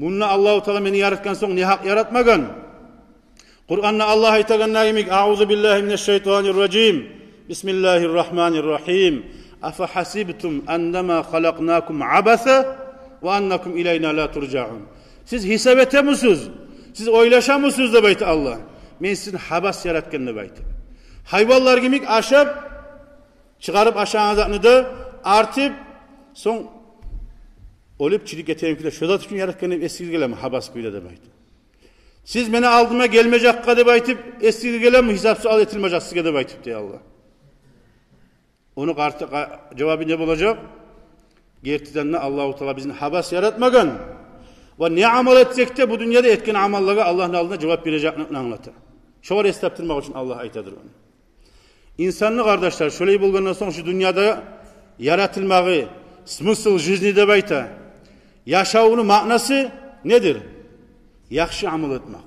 Bununla Allahu Teala meni yaratgan soň ne hak yaratmagan? Kur'an'da Allah aytagan nägimik? Auzu billahi mineşşeytanirracim. Bismillahirrahmanirrahim. Afa hasibtum annama halaqnakum abasa ve annakum ileyna la turcaun. Siz hesap etemisiz? Siz oylaşamısınız da baytı Allah. Men sizin habas yaratgan da baytı. Hayvanlar gimik aşap çıkarıp aşağınızakını da artıp son olup çilik eteğimkiler şödat için yaratgan eskiz gelem habas kuyla da baytı. Siz meni aldıma gelmeyecek kadar baytıp eskiz gelem hesapsız al etilmeyecek kadar baytıp diye Allah. Onu cevabı ne olacak? Gertiden de Allahu Teala bizim habas yaratmagan. Ve ne amal etsek de bu dünyada etken amallara Allah'ın aldığına cevap vereceklerini anlatır. Şovar estaptırmak için Allah aytadır onu. İnsanlı kardeşler şöyle bulgandan sonra şu dünyada yaratılmağı, smysl жизни de bayta. Yaşavının manası nedir? Yaxşı amal etmek.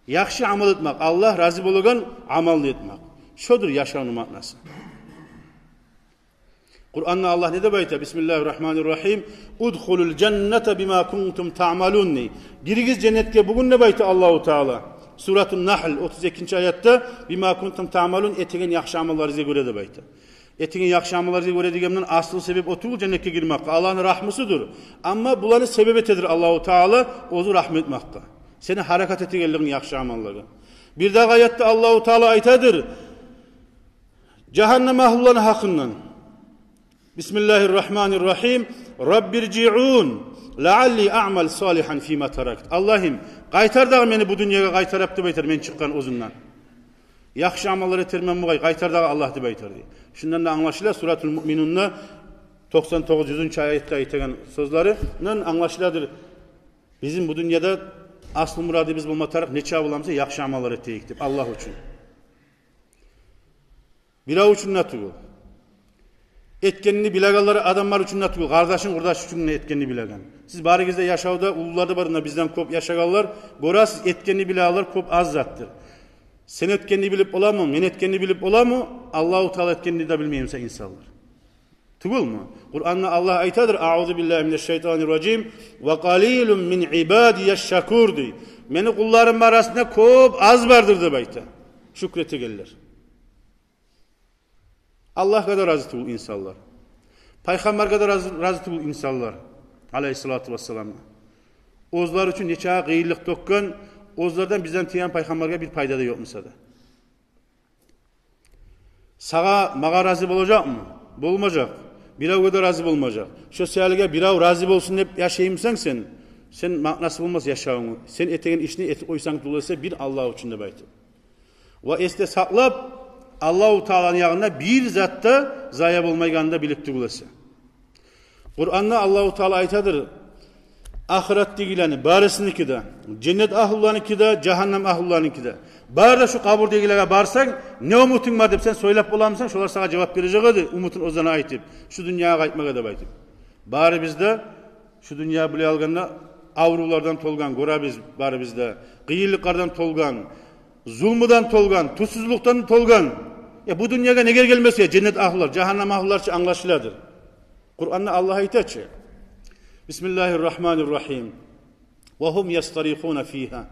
Yaxşı amal etmek. Allah razı bolugan amal etmek. Şodur yaşavının manası. Kur'an'da Allah ne de bayta? Bismillahirrahmanirrahim. Udkhulul cennete bima kuntum ta'malun. Girigiz cennetke bugün ne bayta Allahu Teala? Suratun Nahl 32. ayette bima kuntum ta'malun etegen yaxşı amallarınıza göre de bayta. Etegen yaxşı amallarınıza göre degemden asıl sebep otul cennetke girmek. Allah'ın rahmısıdır. Ama bulanı sebebetedir Allahu Teala ozu rahmet etmekte. Seni harakat etegenliğin yaxşı amalları. Bir daha ayette Allahu Teala aytadır. Cehennem ahullarının hakkından. Bismillahirrahmanirrahim. Rabbirci'un la'alli a'mal salihan fima tarakt. Allah'ım qaytar da meni bu dünyaya qaytarap deb aytar men çıkkan uzundan. Yaxşı amallar etermen mugay qaytar da Allah deb aytar diye. Şundan da anlaşıla Suratul Mu'minun'da 99. ayette aytgan sözlerinden anlaşıladır. Bizim bu dünyada asıl muradımız bulmatarak neçe bulamsa yaxşı amallar eteyik deb Allah için. Bira için natugu. Etkenini bileganlar adamlar için natugu. Kardeşin kurdaş için etkenini bilegan. Siz barigizde yaşavda ulularda barında bizden kop yaşaganlar gorasiz etkenini bileganlar kop az zattır. Sen etkenini bilip olamı? Men etkenini bilip olamı? Allahu Teala etkenini de bilmeyimse insanlar. Tugul mu? Kur'an'da Allah aytadır. Auzu billahi mineşşeytanirracim. Ve qalilun min ibadiyeşşakur diye. Meni kullarım arasında kop az vardır de bayta. Şükrete gelirler. Allah kadar razı bu insanlar. Peygamber kadar razı bu insanlar. Aleyhissalatu vesselam. Ozlar için neçe gıyırlık dokkan, ozlardan bizden tiyan peygamberge bir payda da yokmuşsa da. Sağa mağa razı olacak mı? Bolmayacak. Birav kadar razı olmayacak. Şu seyalige birav razı olsun hep yaşayımsan sen nasıl olmaz yaşağını. Sen eteğin işini oysan dolayısıyla bir Allah için de baytı. Ve este saklap Allahu Teala'nın yanında bir zatta zayıf olmayacağını da bilipti bulası. Kur'an'da Allahu Teala aytadır. Ahiret digileni barısınınki de, cennet ahullarınki de, cehennem ahullarınki de. Bari şu kabur digilere barsan ne umutun var deyip sen söylep olamsan şolar sana cevap verecekti. Umutun ozana aytip şu dünyaya kaytmaga da baytip. Bari bizde şu dünya bile alganda avrulardan tolgan, gora biz bari bizde kıyılıklardan tolgan, zulmudan tolgan, tutsuzluktan tolgan. Ya bu dünyaya ne gelmesi ya cennet ahullar, cehennem ahullar için anlaşıladır. Kur'an'da Allah aytaçı. Bismillahirrahmanirrahim. Ve hum yastarihuna fiha.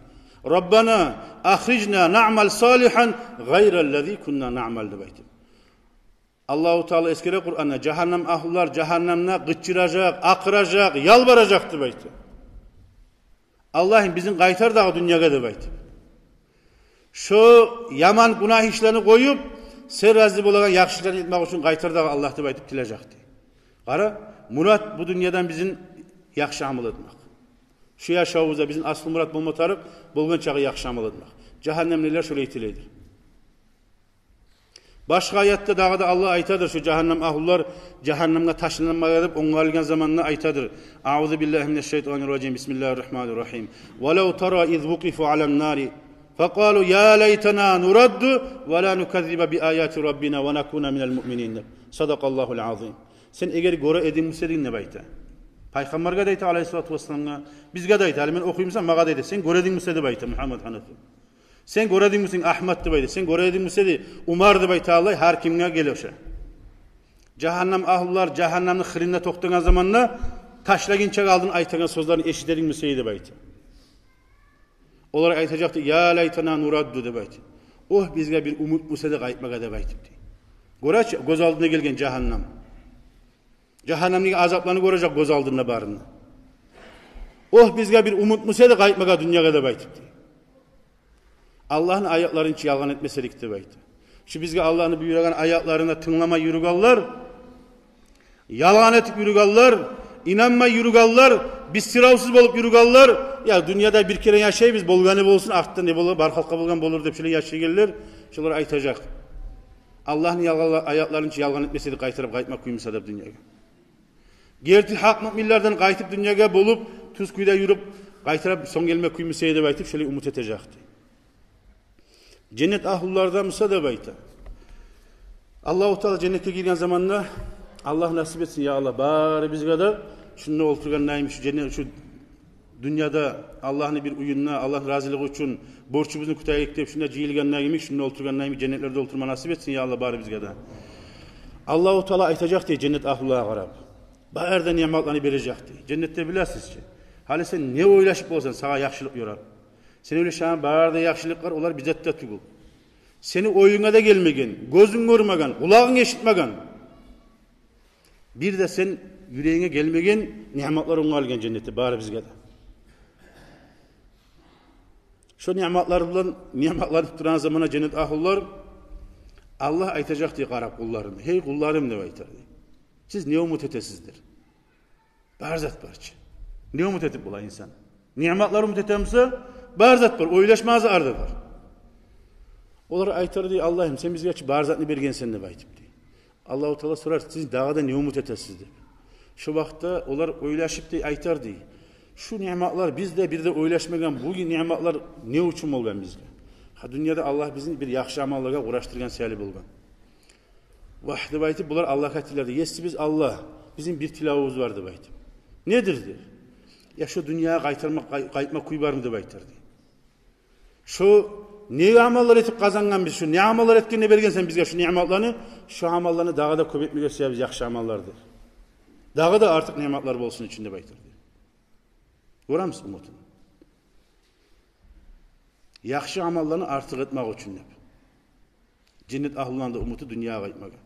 Rabbana akhrijna na'mal salihan gayrellezî kunna na'mal debaytı. Allahu Teala eskere Kur'an'da cehennem ahullar cehennemne gıçıracak, akıracak, yalvaracak debaytı. Allah'ım bizim qaytar dağı dünyaya debaytı. Şu yaman günah işlerini koyup sen razı bolagan yaxşılarını etmek için qaytar dağı Allah debaytı dileyecekti. Qara, murat bu dünyadan bizim yaxşı amal etmek. Şu yaşavuzda bizim asıl murat bulmatarık, bulgun çağı yaxşı amal etmek. Cehennemliler şöyle itileydir. Başka ayette dağı da Allah aytadır. Şu cehennem ahullar cehennemle taşınanmaya edip onunla algan zamanla aytadır. Auzu billahi mineşşeytanirracim. Bismillahirrahmanirrahim. وَلَوْ تَرَى اِذْ وُقِفُوا عَلَى النَّارِ فَقَالُوا يَا لَيْتَنَا نُرَدُّ وَلَا نُكَذِّبَ بِآيَاتِ رَبِّنَا وَنَكُونَ مِنَ الْمُؤْمِنِينَ صَدَقَ اللّٰهُ الْعَظِيمُ. Sen eğer göre edinmişsedin ne bayta? Peygamberge deyte aleyhissalatu vesselam'a, bizge deyte, ben okuyumsan mağa deyte, sen göre edinmişsedi bayta Muhammed Hanefi. Sen göre edinmişsin Ahmet de bayta, sen göre edinmişsedi Umar de bayta Allah, her kimine geliyor. Cehennem ahullar, cehennemli hırında toktuğun zamanla, taşlaginçe kaldın aytagan sözlerini eşitlerin mi seydi baytı. Olarak aytacaktı ya laytana nuraddu de baytı. Oh bizge bir umut musede kayıtmaga de baytı. Goraç göz aldığına gelgen cehennem. Cehennemdeki azaplarını görecek göz aldığına barını. Oh bizge bir umut musede kayıtmaga dünyaya da baytı. Allah'ın ayaklarını hiç yalan etmeselik de baytı. Şu bizge Allah'ın buyuran ayaklarına tınlama yürügallar, yalan etip yürügallar, inanma yürügallar, biz sıravsız bolup yürügallar. Ya dünyada bir kere yaşayız, bolganı bolsun, artta ne bolur, barhalka bolgan bolur dep şöyle yaşaygeller. Şolar aytacak. Allah'ın ayaklarını hiç yalan etmeseydi kaytarıp kaytmak kuyumsa da dünyaya. Gerti hak müminlerden kaytıp dünyaya bolup, tuz kuyuda yürüp, kaytarıp son gelmek kuyumsaydı baytıp şöyle umut edecekti. Cennet ahlullardan mısa da bayta. Allah-u Teala cennete girgen zamanla Allah nasip etsin ya Allah bari biz kadar şununla oturgan neymiş şu cennet şu dünyada Allah'ın bir uyununa Allah razılığı için borçumuzun kutaya ekleyip şunda cihilgen neymiş şununla oturgan neymiş cennetlerde oturma nasip etsin ya Allah bari biz kadar. Allah-u Teala aytacak diye cennet ahlullara qarab. Bari nimetlerini verecek diye. Cennette biləsiniz ki. Hali sen ne oylaşıp olsan sana yaxşılık yorar. Sen öyle şahan bağırda yaxşılıklar olar bizette tugul. Seni oyuna da gelmegen, gözün görmegen, kulağın eşitmegen. Bir de sen yüreğine gelmegen nimetler onu algen cennette bari bizge de. Şu nimetler tuturan zamana cennet ahullar Allah aytacak diye qarab kullarını. Hey kullarım ne aytar diye. Siz ne umut etesizdir? Barzat barçı. Ne umut etip bula insan? Nimetler umut etemse barzat var, oylaşmazı ardadır. Onlar aytar diye Allah'ım sen bizge barzatını bergen sen de baytip diye. Allah-u Teala sorar siz dağda ne umut etesizdir? Şu vakta onlar oylaşıp diye aytar diye. Şu nimetler bizde bir de oylaşmagan bu nimetler ne uçum olgan bizge? Ha dünyada Allah bizim bir yaxşı amallarga uğraştırgan seyali bolgan. Vahdi baytip bular Allah katilerde. Yesi biz Allah. Bizim bir tilavuz vardı baytip. Nedir diye. Ya şu dünyaya kaytmak kuybar mı de baytar diye. Şu ne amallar etip kazangan biz şu ne amallar etkenine bergen sen bizge şu nimetlerini şu amallarını dağa da köpetme gösterse biz yaxşı amallardır. Dağa da artık nimetler bolsun içinde baytar diye. Görür müsün umutunu? Yaxşı amallarını artık etmek için yap. Cennet ahlulanda umutu dünyaya kaytmaga.